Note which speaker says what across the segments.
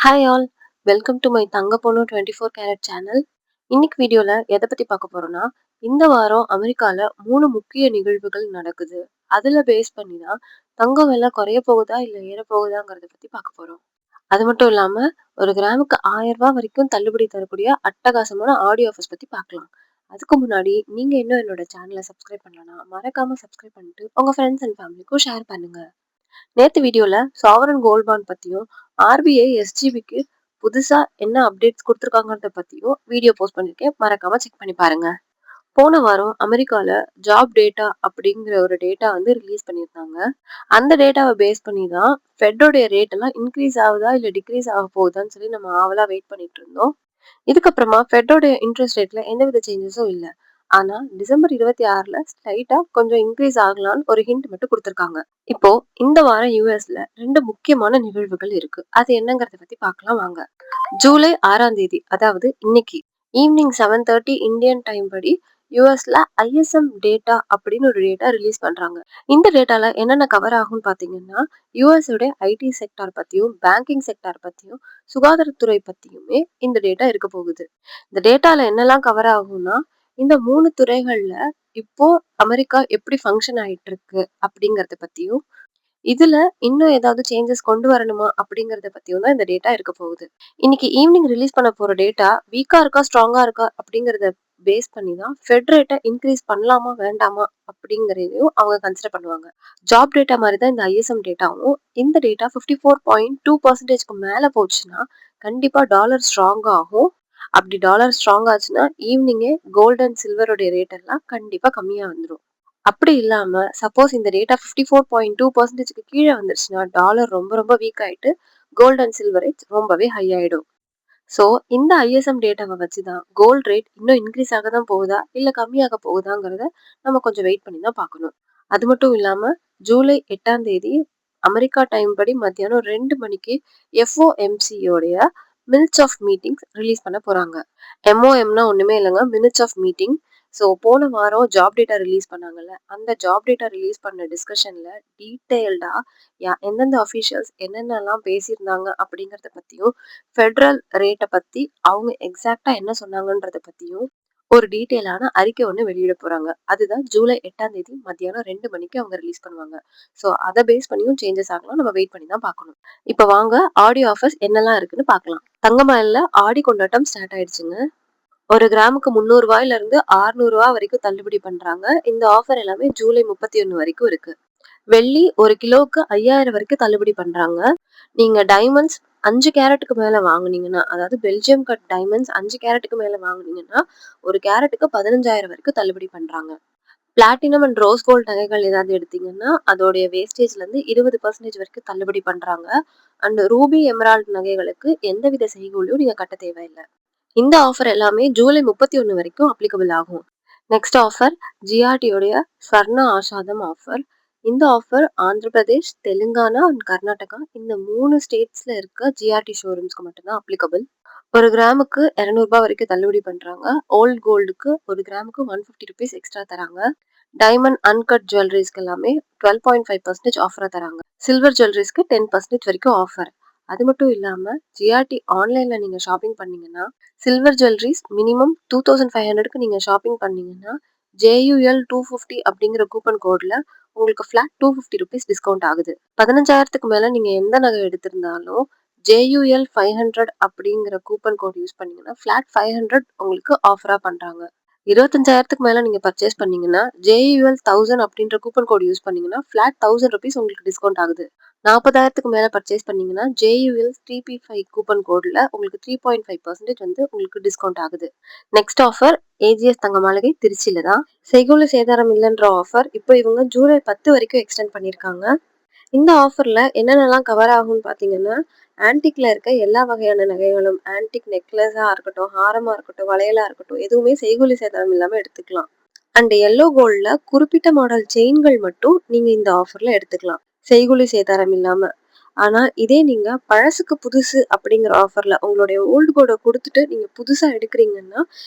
Speaker 1: Hi all, welcome to my தங்க பொண்ணு 24 carrot channel. இன்னைக்கு வீடியோல எதை பத்தி பார்க்க போறோம்னா, இந்த வாரம் அமெரிக்கால 3 முக்கிய நிகழ்வுகள் நடக்குது. அதுல பேஸ் பண்ணி தான் தங்கம் விலை குறைய போகுதா இல்ல ஏற போகுதாங்கிறத பத்தி பார்க்க போறோம். அது மட்டும் இல்லாம ஒரு கிராமுக்கு ₹1000 வரைக்கும் தள்ளுபடி தரக்கூடிய அட்டகாசமான ஆடியோ ஆஃபர்ஸ் பத்தி பார்க்கலாம். அதுக்கு முன்னாடி நீங்க இன்னும் என்னோட சேனலை சப்ஸ்கிரைப் பண்ணலனா மறக்காம சப்ஸ்கிரைப் பண்ணிட்டு உங்க ஃப்ரெண்ட்ஸ் அண்ட் ஃபேமிலிக்கும் ஷேர் பண்ணுங்க. நேத்து வீடியோல சாவரன் கோல்ட் பாண்ட் பத்தியும் ஆர்பிஐ எஸ்ஜிபிக்கு புதுசா என்ன அப்டேட்ஸ் கொடுத்துருக்காங்கறத பத்தியும் வீடியோ போஸ்ட் பண்ணிருக்கேன். மறக்காம செக் பண்ணி பாருங்க. போன வாரம் அமெரிக்கால ஜாப் டேட்டா அப்படிங்கிற ஒரு டேட்டா ரிலீஸ் பண்ணியிருந்தாங்க. அந்த டேட்டாவை பேஸ் பண்ணி தான் ஃபெட்டோடைய ரேட் எல்லாம் இன்க்ரீஸ் ஆகுதா இல்ல டிக்ரீஸ் ஆக போகுதான்னு சொல்லி நம்ம ஆவலா வெயிட் பண்ணிட்டு இருந்தோம். இதுக்கப்புறமா ஃபெட்டோட இன்ட்ரெஸ்ட் ரேட்ல எந்தவித சேஞ்சஸும் இல்ல. ஆனா டிசம்பர் 26ல ஸ்லைட்டா கொஞ்சம் இன்க்ரீஸ் ஆகலாம்னு ஒரு ஹிண்ட் மட்டும் கொடுத்திருக்காங்க. இப்போ இந்த வாரம் யுஎஸ்ல 2 முக்கியமான நிகழ்வுகள் இருக்கு. அது என்னங்கறத பத்தி பார்க்கலாம் வாங்க. ஜூலை 6ஆம் தேதி, அதாவது இன்னைக்கு ஈவினிங் 7:30 இந்தியன் டைம் படி யுஎஸ்ல ஐஎஸ்எம் டேட்டா அப்படின்னு ஒரு டேட்டா ரிலீஸ் பண்றாங்க. இந்த டேட்டால என்னென்ன கவர் ஆகும்னு பாத்தீங்கன்னா, யுஎஸ் உடைய ஐடி செக்டார் பத்தியும் பேங்கிங் செக்டார் பத்தியும் சுகாதாரத்துறை பத்தியுமே இந்த டேட்டா இருக்க போகுது. இந்த டேட்டால என்னெல்லாம் கவர் ஆகும்னா, இந்த 3 துறைகள்ல இப்போ அமெரிக்கா எப்படி ஃபங்க்ஷன் ஆயிட்டு இருக்கு அப்படிங்கறத பத்தியும், இதுல இன்னும் ஏதாவது சேஞ்சஸ் கொண்டு வரணுமா அப்படிங்கறத பத்தியும் தான் இந்த டேட்டா இருக்க போகுது. இன்னைக்கு ஈவினிங் ரிலீஸ் பண்ண போற டேட்டா வீக்கா இருக்கா ஸ்ட்ராங்கா இருக்கா அப்படிங்கறத பேஸ் பண்ணி தான் ஃபெட் ரேட்டை இன்க்ரீஸ் பண்ணலாமா வேண்டாமா அப்படிங்கறதையும் அவங்க கன்சிடர் பண்ணுவாங்க. ஜாப் டேட்டா மாதிரி தான் இந்த ஐஎஸ்எம் டேட்டாவும். இந்த டேட்டா 54.2% மேல போச்சுன்னா கண்டிப்பா டாலர் ஸ்ட்ராங் ஆகும். அப்படி டாலர் ஸ்ட்ராங் ஆச்சுன்னா ஈவினிங்கே கோல்ட் அண்ட் சில்வருடைய ரேட் எல்லாம் கண்டிப்பா கம்மியா வந்துடும். அப்படி இல்லாம சப்போஸ் இந்த டேட்டா 54.2%க்கு கீழே வந்துருச்சுன்னா டாலர் ரொம்ப ரொம்ப வீக் ஆயிட்டு கோல்ட் அண்ட் சில்வர் ரேட் ரொம்பவே ஹை ஆயிடும். ஸோ இந்த ஐஎஸ்எம் டேட்டாவை வச்சுதான் கோல்ட் ரேட் இன்னும் இன்க்ரீஸ் ஆக தான் போகுதா இல்ல கம்மியாக போகுதாங்கிறத நம்ம கொஞ்சம் வெயிட் பண்ணி தான் பார்க்கணும். அது மட்டும் இல்லாம ஜூலை 8ஆம் தேதி அமெரிக்கா டைம் படி மத்தியானம் 2 மணிக்கு எஃப்ஓஎம்சியோடைய மினிட்ஸ் ஆஃப் மீட்டிங்ஸ் ரிலீஸ் பண்ண போறாங்க. எம்ஓஎம்னா ஒண்ணுமே இல்லைங்க, மினிட்ஸ் ஆஃப் மீட்டிங். ஸோ போன வாரம் ஜாப் டேட்டா ரிலீஸ் பண்ணாங்கல்ல, அந்த ஜாப் டேட்டா ரிலீஸ் பண்ண டிஸ்கஷன்ல டீட்டெயில்டா எந்தெந்த அஃபீஷியல்ஸ் என்னென்னலாம் பேசியிருந்தாங்க அப்படிங்கறத பத்தியும், ஃபெடரல் ரேட்டை பத்தி அவங்க எக்ஸாக்டா என்ன சொன்னாங்கன்றத பத்தியும் ஒரு டீட்டெயிலான அறிக்கை ஒன்று வெளியிட போறாங்க. அதுதான் ஜூலை 8ஆம் தேதி மத்தியானம் 2 மணிக்கு அவங்க ரிலீஸ் பண்ணுவாங்க. ஸோ அதை பேஸ் பண்ணியும் சேஞ்சஸ் ஆகலாம். நம்ம வெயிட் பண்ணி தான் பார்க்கணும். இப்போ வாங்க ஆடியோ ஆஃபர்ஸ் என்னெல்லாம் இருக்குன்னு பார்க்கலாம். தங்கமயில்ல ஆடி கொண்டாட்டம் ஸ்டார்ட் ஆயிடுச்சுங்க. ஒரு கிராமுக்கு ₹300 இருந்து ₹600 வரைக்கும் தள்ளுபடி பண்றாங்க. இந்த ஆஃபர் எல்லாமே ஜூலை 31 வரைக்கும் இருக்கு. வெள்ளி 1 கிலோவுக்கு 5000 வரைக்கும் தள்ளுபடி பண்றாங்க. நீங்க டைமண்ட்ஸ் 5 கேரட்டுக்கு மேல வாங்குனீங்கன்னா, அதாவது பெல்ஜியம் கட் டைமண்ட்ஸ் 5 கேரட்டுக்கு மேல வாங்குனீங்கன்னா 1 கேரட்டுக்கு 15,000 வரைக்கும் தள்ளுபடி பண்றாங்க. பிளாட்டினம் அண்ட் ரோஸ் கோல்ட் நகைகள் ஏதாவது எடுத்தீங்கன்னா அதோடைய வேஸ்டேஜ்ல இருந்து 20% வரைக்கும் தள்ளுபடி பண்றாங்க. அண்ட் ரூபி எமரால்ட் நகைகளுக்கு எந்தவித செய்கூலியும் நீங்க கட்ட தேவையில்லை. இந்த ஆஃபர் எல்லாமே ஜூலை 31 வரைக்கும் அப்ளிகபிள் ஆகும். நெக்ஸ்ட் ஆஃபர் ஜிஆர்டியோடைய ஸ்வர்ண ஆஷாதம் ஆஃபர். இந்த ஆஃபர் ஆந்திர பிரதேஷ், தெலுங்கானா அண்ட் கர்நாடகா இந்த 3 ஸ்டேட்ஸ்ல இருக்க ஜிஆர்டி ஷோரூம்ஸ்க்கு மட்டும்தான் அப்ளிகபிள். ஒரு கிராமுக்கு ₹200 வரைக்கும் தள்ளுபடி பண்றாங்க. ஓல்ட் கோல்டுக்கு ஒரு கிராமுக்கு ₹150 எக்ஸ்ட்ரா தராங்க. டைமண்ட் அன்கட் ஜுவல்லரிஸ்க்கு எல்லாமே 12.5% ஆஃபரா தராங்க. சில்வர் ஜுவல்லரிஸ்க்கு 10% வரைக்கும் ஆஃபர். அது மட்டும் இல்லாம ஜிஆர்டி ஆன்லைன்ல நீங்க ஷாப்பிங் பண்ணீங்கன்னா சில்வர் ஜுவல்லரிஸ் மினிமம் 2500க்கு நீங்க ஷாப்பிங் பண்ணீங்கன்னா JUL 250 அப்படிங்கிற கூப்பன் கோட்ல உங்களுக்கு ஃபிளாட் ₹250 டிஸ்கவுண்ட் ஆகுது. 15,000க்கு மேல நீங்க எந்த நகை எடுத்திருந்தாலும் JUL 500 அப்படிங்கிற கூப்பன் கோட் யூஸ் பண்ணீங்கன்னா ஃபிளாட் 500 உங்களுக்கு ஆஃபரா பண்றாங்க. 25,000க்கு மேல நீங்க பர்ச்சேஸ் பண்ணீங்கன்னா JUL 1000 அப்படின்ற கூப்பன் கோட் யூஸ் பண்ணீங்கன்னா ஃபிளாட் ₹1000 உங்களுக்கு டிஸ்கவுண்ட் ஆகுது. 40,000க்கு மேல பர்ச்சேஸ் பண்ணீங்கன்னா JUL 3P5 கூப்பன் கோட்ல உங்களுக்கு 3.5% உங்களுக்கு டிஸ்கவுண்ட் ஆகுது. நெக்ஸ்ட் ஆஃபர் ஏஜிஎஸ் தங்க மாளிகை திருச்சியில தான். செய்கூலி சேதாரம் இல்லைன்ற ஆஃபர் இப்போ இவங்க ஜூலை 10 வரைக்கும் எக்ஸ்டெண்ட் பண்ணியிருக்காங்க. இந்த ஆஃபர்ல என்னென்னலாம் கவர் ஆகும்னு பாத்தீங்கன்னா, ஆன்டிக்ல இருக்க எல்லா வகையான நகைகளும், ஆன்டிக் நெக்லஸா இருக்கட்டும், ஹாரமா இருக்கட்டும், வளையலா இருக்கட்டும், எதுவுமே செய்கூலி சேதாரம் இல்லாம எடுத்துக்கலாம். அண்ட் எல்லோ கோல்ட்ல குறிப்பிட்ட மாடல் செயின்கள் மட்டும் நீங்க இந்த ஆஃபர்ல எடுத்துக்கலாம், செய்கூலி சேதாரம் இல்லாம. ஆனா இதே நீங்க பழசுக்கு புதுசு அப்படிங்கிற ஆஃபர்ல உங்களுடைய ஓல்டு கோடை கொடுத்துட்டு நீங்க புதுசா எடுக்கிறீங்கன்னா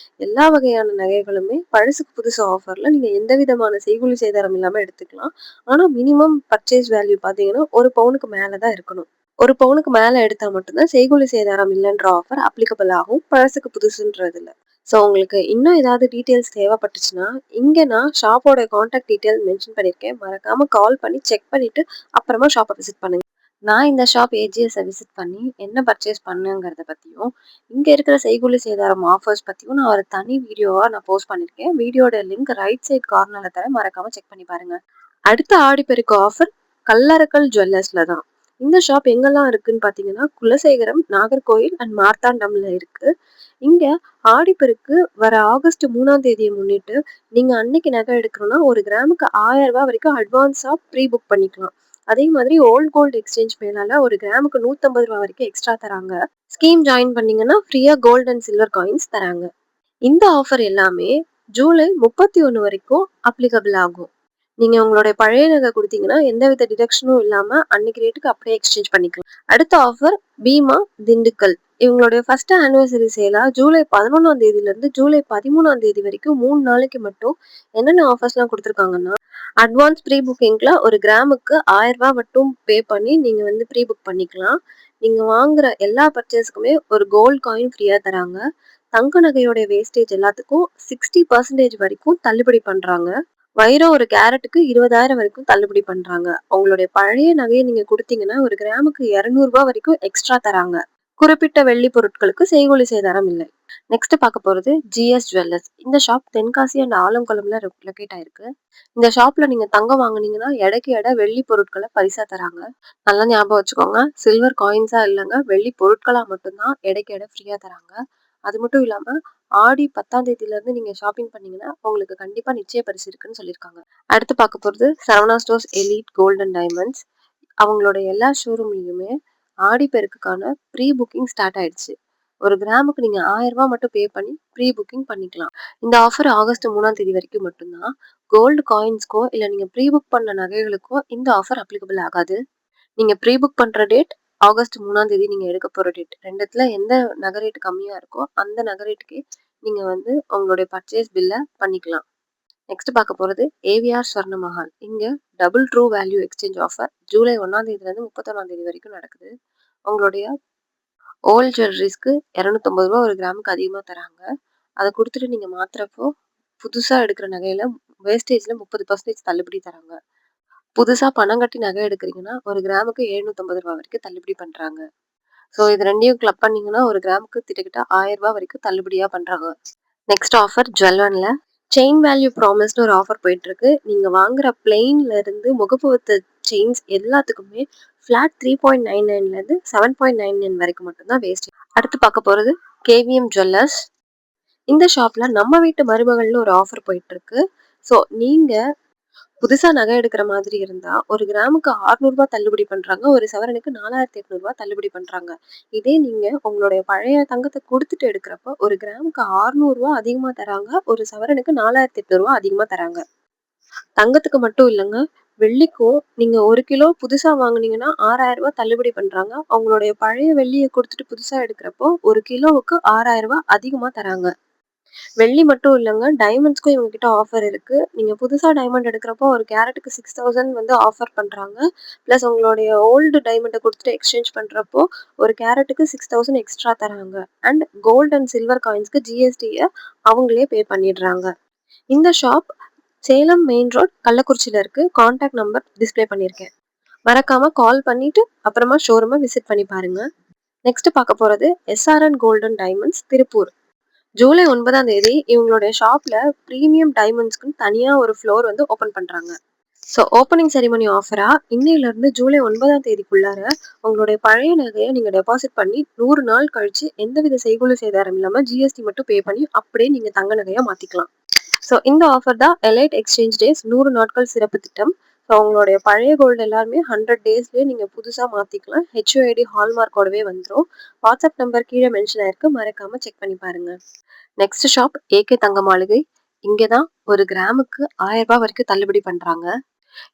Speaker 1: எல்லா வகையான நகைகளுமே பழசுக்கு புதுசு ஆஃபர்ல நீங்க எந்த விதமான செய்கூலி சேதாரம் இல்லாம எடுத்துக்கலாம். ஆனா மினிமம் பர்ச்சேஸ் வேல்யூ பாத்தீங்கன்னா 1 பவுனுக்கு மேலதான் இருக்கணும். 1 பவுனுக்கு மேல எடுத்தா மட்டும் தான் செய்கூலி சேதாரம் இல்லன்ற ஆஃபர் அப்ளிகபிள் ஆகும். பழசுக்கு புதுசுன்றது இல்ல. ஸோ உங்களுக்கு இன்னும் ஏதாவது டீட்டெயில்ஸ் தேவைப்பட்டுச்சுன்னா, இங்க நான் ஷாப்போட கான்டாக்ட் டீட்டெயில் மென்ஷன் பண்ணியிருக்கேன். மறக்காம கால் பண்ணி செக் பண்ணிட்டு அப்புறமா ஷாப்ப விசிட் பண்ணுங்க. நான் இந்த ஷாப் ஏஜிஎஸ்ஸ விசிட் பண்ணி என்ன பர்ச்சேஸ் பண்ணேங்கிறத பத்தியும், இங்க இருக்கிற செய்கூலி சேதாரம் ஆஃபர்ஸ் பத்தியும் நான் ஒரு தனி வீடியோவா போஸ்ட் பண்ணியிருக்கேன். வீடியோட லிங்க் ரைட் சைட் கார்னர்ல தரேன். மறக்காம செக் பண்ணி பாருங்க. அடுத்த ஆடிப்பெருக்கு ஆஃபர் கல்லறக்கல் ஜுவல்லர்ஸ்ல தான். இந்த ஷாப் எங்கெல்லாம் இருக்குன்னு பார்த்தீங்கன்னா, குலசேகரம், நாகர்கோயில் அண்ட் மார்த்தாண்டம்ல இருக்கு. இங்க ஆடிப்பெருக்கு வர ஆகஸ்ட் 3ஆம் தேதியை முன்னிட்டு, நீங்க அன்னைக்கு நகை எடுக்கணும்னா 1 கிராமுக்கு ரூ. 1000 வரைக்கும் அட்வான்ஸா ப்ரீ புக் பண்ணிக்கலாம். அதே மாதிரி ஓல்ட் கோல்டு எக்ஸ்சேஞ்ச் மேலால 1 கிராமுக்கு ரூ. 150 வரைக்கும் எக்ஸ்ட்ரா தராங்க. ஸ்கீம் ஜாயின் பண்ணீங்கன்னா ஃப்ரீயா கோல்ட் அண்ட் சில்வர் காயின்ஸ் தராங்க. இந்த ஆஃபர் எல்லாமே ஜூலை 31 வரைக்கும் அப்ளிகபிள் ஆகும். நீங்க உங்களுடைய பழைய நகை குடுத்தீங்கன்னா, எந்தவித டிடக்ஷனும் இல்லாம அன்னைக்கு ரேட்டுக்கு அப்படியே எக்ஸ்சேஞ்ச் பண்ணிக்கலாம். அடுத்த ஆஃபர் பீமா, திண்டுக்கல். இவங்களுடைய ஃபர்ஸ்ட் ஆனிவர்சரி சேலா ஜூலை 11ஆம் தேதியிலிருந்து ஜூலை 13ஆம் தேதி வரைக்கும் 3 நாளைக்கு மட்டும் என்னென்ன ஆஃபர்ஸ்லாம் குடுத்துருக்காங்கன்னா, அட்வான்ஸ் ப்ரீ புக்கிங்ல 1 கிராமுக்கு ரூ. 1000 மட்டும் பே பண்ணி நீங்க ப்ரீ புக் பண்ணிக்கலாம். நீங்க வாங்குற எல்லா பர்ச்சேஸ்க்குமே ஒரு கோல்ட் காயின் ஃப்ரீயா தராங்க. தங்க நகையோட வேஸ்டேஜ் எல்லாத்துக்கும் 60% வரைக்கும் தள்ளுபடி பண்றாங்க. வைரம் 1 கேரட்டுக்கு 20,000 வரைக்கும் தள்ளுபடி பண்றாங்க. உங்களுடைய பழைய நகையை நீங்க குடுத்தீங்கன்னா, 1 கிராமுக்கு ரூ. 200 வரைக்கும் எக்ஸ்ட்ரா தராங்க. குறிப்பிட்ட வெள்ளி பொருட்களுக்கு செய்கூலி சேதாரம் இல்லை. நெக்ஸ்ட் பார்க்க போறது ஜிஎஸ் ஜுவல்லர்ஸ். இந்த ஷாப் தென்காசி அண்ட் ஆலங்குளம்ல லொகேட் ஆயிருக்கு. இந்த ஷாப்ல நீங்க தங்கம் வாங்குனீங்கன்னா எடைக்கு எடை வெள்ளி பொருட்களை பரிசா தராங்க. நல்லா ஞாபகம் வச்சுக்கோங்க. சில்வர் காயின்ஸா இல்லைங்க, வெள்ளி பொருட்களா மட்டும்தான் எடைக்கு எடை ஃப்ரீயா தராங்க. அது மட்டும் இல்லாம ஆடி 10ஆம் தேதியிலிருந்து நீங்க ஷாப்பிங் பண்ணீங்கன்னா உங்களுக்கு கண்டிப்பா நிச்சய பரிசு இருக்குன்னு சொல்லியிருக்காங்க. அடுத்து பார்க்க போறது Saravana stores elite gold and diamonds. அவங்களோட எல்லா ஷோரூம்லயுமே ஆடிப்பெருக்குக்கான ப்ரீ புக்கிங் ஸ்டார்ட் ஆயிடுச்சு. 1 கிராமுக்கு நீங்க ரூ. 1000 மட்டும் பே பண்ணி ப்ரீ புக்கிங் பண்ணிக்கலாம். இந்த ஆஃபர் ஆகஸ்ட் 3ஆம் தேதி வரைக்கும் மட்டும்தான். கோல்டு காயின்ஸ்க்கோ இல்ல நீங்க ப்ரீ புக் பண்ண நகைகளுக்கோ இந்த ஆஃபர் அப்ளிகபிள் ஆகாது. நீங்க ப்ரீ புக் பண்ற டேட் ஆகஸ்ட் 3ஆம் தேதி நீங்க எடுக்க போற டேட். 2த்துல எந்த நகை ரேட் கம்மியா இருக்கோ அந்த நகை ரேட்டுக்கே நீங்க உங்களுடைய பர்ச்சேஸ் பில்ல பண்ணிக்கலாம். நெக்ஸ்ட் பார்க்க போறது ஏவிஆர் ஸ்வர்ண மஹால். இங்க double true value exchange offer July 1ஆம் தேதியிலிருந்து 31ஆம் தேதி வரைக்கும் நடக்குது. உங்களுடைய ஓல்ட் ஜுவல்லரிஸ்க்கு ரூ. 250 1 கிராமுக்கு அதிகமா தராங்க. அதை கொடுத்துட்டு நீங்க மாத்துறப்போ புதுசா எடுக்கிற நகையில வேஸ்டேஜ்ல 30% தள்ளுபடி தராங்க. புதுசா பணம் கட்டி நகை எடுக்கிறீங்கன்னா 1 கிராமுக்கு ரூ. 750 வரைக்கும் தள்ளுபடி பண்றாங்க. ஸோ இது 2யும் கிளப் பண்ணீங்கன்னா 1 கிராமுக்கு கிட்டத்தட்ட ரூ. 1000 வரைக்கும் தள்ளுபடியா பண்றாங்க. நெக்ஸ்ட் ஆஃபர் ஜுவல்லன்ல செயின் வேல்யூ ப்ராமிஸ்னு ஒரு ஆஃபர் போயிட்டு இருக்கு. நீங்க வாங்குற பிளெயின்ல இருந்து முகப்பு வைத்த செயின்ஸ் எல்லாத்துக்குமே ஃபிளாட் 3.99ல இருந்து 7.99 வரைக்கும் மட்டும்தான் வேஸ்ட். அடுத்து பார்க்க போறது கேவிஎம் ஜுவல்லர்ஸ். இந்த ஷாப்ல நம்ம வீட்டு மருமகள்னு ஒரு ஆஃபர் போயிட்டு இருக்கு. ஸோ நீங்க புதுசா நகை எடுக்கிற மாதிரி இருந்தா 1 கிராமுக்கு ரூ. 600 தள்ளுபடி பண்றாங்க. 1 சவரனுக்கு ரூ. 4,800 தள்ளுபடி பண்றாங்க. இதே நீங்க உங்களுடைய பழைய தங்கத்தை கொடுத்துட்டு எடுக்கிறப்ப 1 கிராமுக்கு ரூ. 600 அதிகமா தராங்க. 1 சவரனுக்கு ரூ. 4,800 அதிகமா தராங்க. தங்கத்துக்கு மட்டும் இல்லைங்க, வெள்ளிக்கும் நீங்க 1 கிலோ புதுசா வாங்குனீங்கன்னா ரூ. 6,000 தள்ளுபடி பண்றாங்க. அவங்களுடைய பழைய வெள்ளியை கொடுத்துட்டு புதுசா எடுக்கிறப்போ 1 கிலோவுக்கு ரூ. 6,000 அதிகமா தராங்க. வெள்ளி மட்டும் இல்லைங்க, டைமண்ட்ஸ்க்கும் இவங்க கிட்ட ஆஃபர் இருக்கு. நீங்க புதுசா டைமண்ட் எடுக்கிறப்போ 1 கேரட்டுக்கு 6,000 ஆஃபர் பண்றாங்க. பிளஸ் உங்களுடைய ஓல்டு டைமண்டை கொடுத்துட்டு எக்ஸ்சேஞ்ச் பண்றப்போ 1 கேரட்டுக்கு 6,000 எக்ஸ்ட்ரா தராங்க. அண்ட் கோல்ட் அண்ட் சில்வர் காயின்ஸ்க்கு ஜிஎஸ்டியை அவங்களே பே பண்ணிடுறாங்க. இந்த ஷாப் சேலம் மெயின் ரோட் கள்ளக்குறிச்சியில இருக்கு. கான்டாக்ட் நம்பர் டிஸ்பிளே பண்ணியிருக்கேன். மறக்காம கால் பண்ணிட்டு அப்புறமா ஷோரூமை விசிட் பண்ணி பாருங்க. நெக்ஸ்ட் பார்க்க போறது SRN golden diamonds Tiruppur. July 9ஆம் தேதி இவங்களுடைய ஷாப்ல பிரீமியம் டைமண்ட்ஸ்க்குன்னு தனியா ஒரு ஃப்ளோர் ஓபன் பண்றாங்க. ஸோ ஓப்பனிங் செரிமனி ஆஃபரா இன்னையில இருந்து ஜூலை 9ஆம் தேதிக்குள்ளார உங்களுடைய பழைய நகையை நீங்க டெபாசிட் பண்ணி 100 நாள் கழிச்சு எந்தவித செய்கூலி சேதாரம் இல்லாம ஜிஎஸ்டி மட்டும் பே பண்ணி அப்படியே நீங்க தங்க நகையா மாத்திக்கலாம். ஸோ இந்த ஆஃபர் தான் எலைட் எக்ஸ்சேஞ்ச் டேஸ் 100 நாட்கள் சிறப்பு திட்டம். ஸோ உங்களுடைய பழைய கோல்டு எல்லாருமே 100 டேஸ்லேயே நீங்கள் புதுசாக மாற்றிக்கலாம். ஹெச்ஓஐடி ஹால்மார்க்கோடவே வந்துடும். வாட்ஸ்அப் நம்பர் கீழே மென்ஷன் ஆயிருக்கு, மறக்காம செக் பண்ணி பாருங்க. நெக்ஸ்ட் ஷாப் ஏகே தங்க மாளிகை. இங்கே தான் 1 கிராமுக்கு ரூ. 1000 வரைக்கும் தள்ளுபடி பண்ணுறாங்க.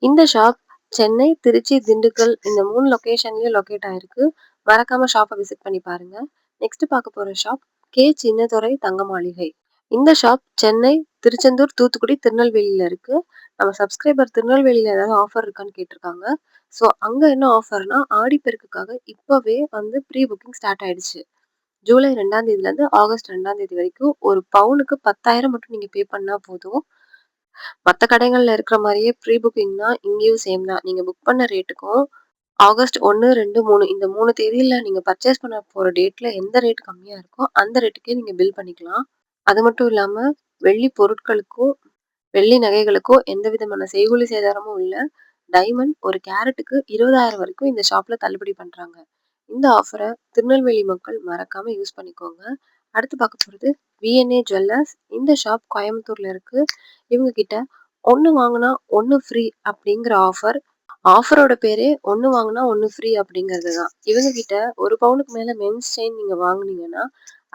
Speaker 1: இந்த ஷாப் சென்னை, திருச்சி, திண்டுக்கல் இந்த 3 லொகேஷன்லயும் லொகேட் ஆயிருக்கு. மறக்காம ஷாப்பை விசிட் பண்ணி பாருங்க. நெக்ஸ்ட் பார்க்க போற ஷாப் கே சின்னதுரை தங்க மாளிகை. இந்த ஷாப் சென்னை, திருச்செந்தூர், தூத்துக்குடி, திருநெல்வேலியில இருக்கு. நம்ம சப்ஸ்கிரைபர் திருநெல்வேலியில ஏதாவது ஆஃபர் இருக்கான்னு கேட்டிருக்காங்க. ஸோ அங்க என்ன ஆஃபர்னா, ஆடிப்பெருக்குக்காக இப்பவே வந்து ப்ரீ புக்கிங் ஸ்டார்ட் ஆயிடுச்சு. ஜூலை 2ஆம் தேதியிலேருந்து ஆகஸ்ட் 2ஆம் தேதி வரைக்கும் ஒரு பவுனுக்கு 10,000 மட்டும் நீங்க பே பண்ணா போதும். மத்த கடைகள்ல இருக்கிற மாரியே ப்ரீ புக்கிங்னா இங்கேயும் சேம் தான். நீங்க புக் பண்ண ரேட்டுக்கும் ஆகஸ்ட் 1, 2, 3 இந்த 3 தேதியில நீங்க பர்ச்சேஸ் பண்ண போற டேட்ல எந்த ரேட் கம்மியா இருக்கோ, அந்த ரேட்டுக்கே நீங்க பில் பண்ணிக்கலாம். அது மட்டும் இல்லாம வெள்ளி பொருட்களுக்கும், வெள்ளி நகைகளுக்கும் எந்த விதமான செய்கூலி சேதாரமும் இல்ல. டைமண்ட் ஒரு கேரட்டுக்கு 20,000 வரைக்கும் இந்த ஷாப்ல தள்ளுபடி பண்றாங்க. இந்த ஆஃபர திருநெல்வேலி மக்கள் மறக்காம யூஸ் பண்ணிக்கோங்க. அடுத்து பார்க்க போறது விஎன்ஏ ஜுவல்லர்ஸ். இந்த ஷாப் கோயம்புத்தூர்ல இருக்கு. இவங்க கிட்ட 1 வாங்குனா 1 ஃப்ரீ அப்படிங்கிற ஆஃபர். ஆஃபரோட பேரே 1 வாங்குனா 1 ஃப்ரீ அப்படிங்கிறது தான். இவங்க கிட்ட 1 பவுனுக்கு மேல மென்ஸ் செயின் நீங்க வாங்குனீங்கன்னா,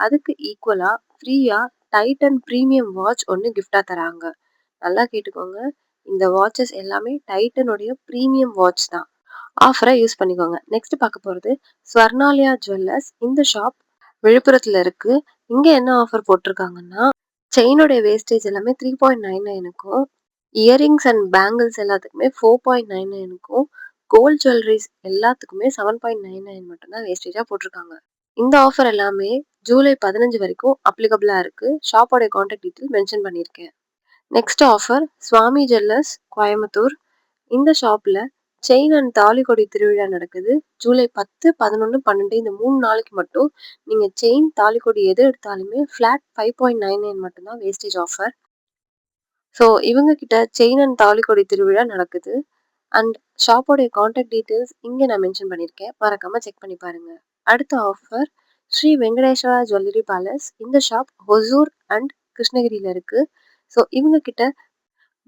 Speaker 1: அதுக்கு ஈக்குவலா ஃப்ரீயா டைட்டன் பிரீமியம் வாட்ச் ஒண்ணு கிஃப்ட்டா தராங்க. நல்லா கேட்டுக்கோங்க. இந்த வாட்சஸ் எல்லாமே டைட்டனுடைய பிரீமியம் வாட்ச் தான். ஆஃபர யூஸ் பண்ணிக்கோங்க. நெக்ஸ்ட் பார்க்க போறது ஸ்வர்ணாலயா ஜுவல்லர்ஸ். இந்த ஷாப் விழுப்புரத்துல இருக்கு. இங்க என்ன ஆஃபர் போட்டிருக்காங்கன்னா, செயினோட வேஸ்டேஜ் எல்லாமே 3.99க்கும், இயரிங்ஸ் அண்ட் பேங்கிள்ஸ் எல்லாத்துக்குமே 4.99க்கும், கோல்ட் ஜுவல்லரிஸ் எல்லாத்துக்குமே 7.99 மட்டும் தான் வேஸ்டேஜா போட்டிருக்காங்க. இந்த ஆஃபர் எல்லாமே ஜூலை 15 வரைக்கும் அப்ளிகபிளா இருக்கு. ஷாப்போட கான்டாக்ட் டீட்டெயில் மென்ஷன் பண்ணியிருக்கேன். நெக்ஸ்ட் ஆஃபர் சுவாமி ஜுவல்லர்ஸ் கோயம்புத்தூர். இந்த ஷாப்ல செயின் அண்ட் தாலிகொடி திருவிழா நடக்குது. ஜூலை 10, 11, 12 இந்த 3 நாளைக்கு மட்டும் நீங்க செயின், தாலிகொடி எது எடுத்தாலுமே ஃபிளாட் 5.99 மட்டும் தான் வேஸ்டேஜ் ஆஃபர். ஸோ இவங்க கிட்ட செயின் அண்ட் தாலிகொடி திருவிழா நடக்குது. அண்ட் ஷாப்போடைய கான்டாக்ட் டீட்டெயில்ஸ் இங்க நான் மென்ஷன் பண்ணியிருக்கேன். மறக்காம செக் பண்ணி பாருங்க. அடுத்த offer Sri Venkateswara jewellery palace. இந்த ஷாப் ஹொசூர் அண்ட் கிருஷ்ணகிரியில இருக்கு. ஸோ இவங்க கிட்ட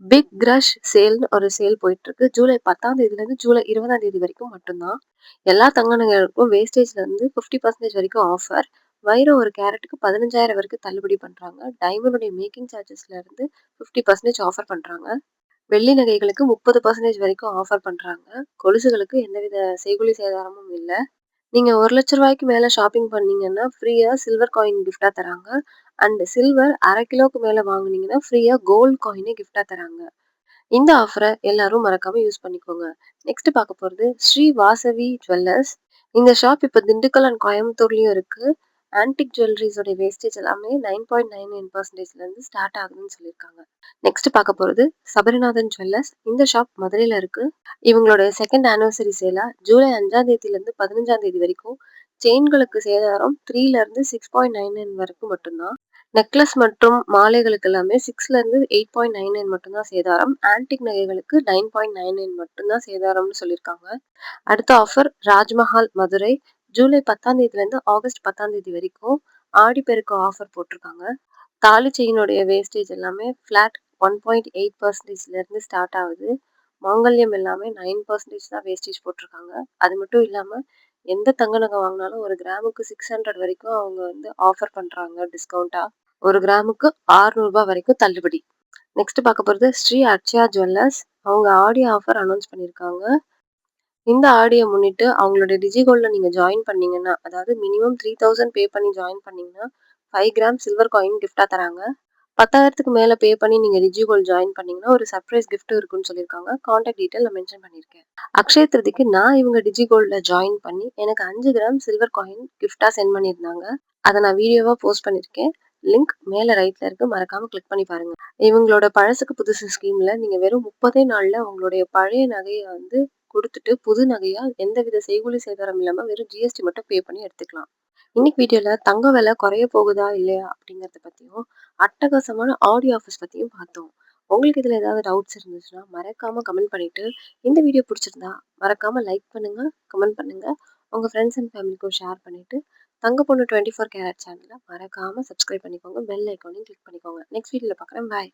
Speaker 1: பிக் கிரஷ் சேல்னு ஒரு சேல் போயிட்டு இருக்கு. ஜூலை 10ஆம் தேதியிலேருந்து ஜூலை 20ஆம் தேதி வரைக்கும் மட்டும்தான். எல்லா தங்க நகைகளுக்கும் வேஸ்டேஜ்ல இருந்து 50% வரைக்கும் ஆஃபர். வைரம் ஒரு கேரட்டுக்கு 15,000 வரைக்கும் தள்ளுபடி பண்றாங்க. டைமண்டுடைய மேக்கிங் சார்ஜஸ்ல இருந்து 50% ஆஃபர் பண்றாங்க. வெள்ளி நகைகளுக்கு 30% வரைக்கும் ஆஃபர் பண்றாங்க. கொலுசுகளுக்கு எந்தவித செய்கூலி சேதாரமும் இல்ல. நீங்க ₹1,00,000 மேல ஷாப்பிங் பண்ணீங்கன்னா ஃப்ரீயா சில்வர் காயின் கிஃப்ட்டா தராங்க. அண்ட் சில்வர் 1/2 கிலோக்கு மேல வாங்குனீங்கன்னா ஃப்ரீயா கோல்ட் காயினே கிஃப்ட்டா தராங்க. இந்த ஆஃபர எல்லாரும் மறக்காம யூஸ் பண்ணிக்கோங்க. நெக்ஸ்ட் பார்க்க போறது ஸ்ரீ வாசவி ஜுவல்லர்ஸ். இந்த ஷாப் இப்ப திண்டுக்கல் அண்ட் கோயம்புத்தூர்லயும் இருக்கு. ஆன்டிக் ஜுவல்லரிஸோட வேஸ்டேஜ் எல்லாமே 9.99% இருந்து ஸ்டார்ட் ஆகுதுன்னு சொல்லியிருக்காங்க. நெக்ஸ்ட் பார்க்க போறது சபரிநாதன் ஜுவல்லர்ஸ். இந்த ஷாப் மதுரையில இருக்கு. இவங்களோட செகண்ட் ஆனிவர்சரி சேலா ஜூலை 5ஆம் தேதியில இருந்து 15ஆம் தேதி வரைக்கும் செயின்களுக்கு சேதாரம் 3ல இருந்து 6.99 வரைக்கும் மட்டும்தான். நெக்லஸ் மற்றும் மாலைகளுக்கு எல்லாமே 6ல இருந்து 8.99 மட்டும்தான் சேதாரம். ஆன்டிக் நகைகளுக்கு 9.99 மட்டும்தான் சேதாரம்னு சொல்லியிருக்காங்க. அடுத்த ஆஃபர் ராஜ்மஹால் மதுரை. ஜூலை 10ஆம் தேதியிலேருந்து ஆகஸ்ட் 10ஆம் தேதி வரைக்கும் ஆடிப்பெருக்கு ஆஃபர் போட்டிருக்காங்க. தாலி செயினுடைய வேஸ்டேஜ் எல்லாமே ஃபிளாட் 1.8%ல இருந்து ஸ்டார்ட் ஆகுது. மாங்கல்யம் எல்லாமே 9% தான் வேஸ்டேஜ் போட்டிருக்காங்க. அது மட்டும் இல்லாம எந்த தங்க நகை வாங்கினாலும் ஒரு கிராமுக்கு 600 வரைக்கும் அவங்க வந்து ஆஃபர் பண்றாங்க டிஸ்கவுண்டா. ஒரு கிராமுக்கு ₹600 வரைக்கும் தள்ளுபடி. நெக்ஸ்ட் பார்க்க போறது ஸ்ரீ அக்ஷயா ஜுவல்லர்ஸ். அவங்க ஆடி ஆஃபர் அனௌன்ஸ் பண்ணியிருக்காங்க. இந்த ஆடியை முன்னிட்டு அவங்களோட டிஜிகோல்ட்ல நீங்க ஜாயின் பண்ணீங்கன்னா, அதாவது மினிமம் 3000 பே பண்ணி ஜாயின் பண்ணீங்கன்னா 5 கிராம் சில்வர் காயின் கிஃப்டா தராங்க. 10,000க்கு மேல பே பண்ணி நீங்க டிஜிகோல்ட் ஜாயின் பண்ணீங்கன்னா ஒரு சர்ப்ரைஸ் கிஃப்ட் இருக்குன்னு சொல்லியிருக்காங்க. கான்டாக்ட் டீட்டெயில் நான் மென்ஷன் பண்ணியிருக்கேன். அக்ஷய திருதிக்கு நான் இவங்க டிஜிகோல்ட்ல ஜாயின் பண்ணி எனக்கு 5 கிராம் சில்வர் காயின் கிஃப்டா சென்ட் பண்ணியிருந்தாங்க. அதை நான் வீடியோவா போஸ்ட் பண்ணியிருக்கேன். லிங்க் மேல ரைட்ல இருக்கு. மறக்காம கிளிக் பண்ணி பாருங்க. இவங்களோட பழசுக்கு புதுசு ஸ்கீம்ல நீங்க வெறும் 30 நாள்ல உங்களுடைய பழைய நகையை வந்து கொடுத்துட்டு புது நகையா எந்தவித செய்கூலி சேதாரம் இல்லாம வெறும் ஜிஎஸ்டி மட்டும் பே பண்ணி எடுத்துக்கலாம். இன்னைக்கு வீடியோல தங்க விலை குறைய போகுதா இல்லையா அப்படிங்கறத பத்தியும் அட்டகாசமான ஆடியோ ஆஃபர்ஸ் பத்தியும் பார்த்தோம். உங்களுக்கு இதுல ஏதாவது டவுட்ஸ் இருந்துச்சுன்னா மறக்காம கமெண்ட் பண்ணிட்டு, இந்த வீடியோ பிடிச்சிருந்தா மறக்காம லைக் பண்ணுங்க, கமெண்ட் பண்ணுங்க, உங்க ஃப்ரெண்ட்ஸ் அண்ட் ஃபேமிலிக்கும் ஷேர் பண்ணிட்டு தங்க பொண்ணு 24 கேரட் சேனலை மறக்காம சப்ஸ்கிரைப் பண்ணிக்கோங்க. பெல் ஐக்கானையும் கிளிக் பண்ணிக்கோங்க. நெக்ஸ்ட் வீடியோல பார்க்குறேன். பாய்.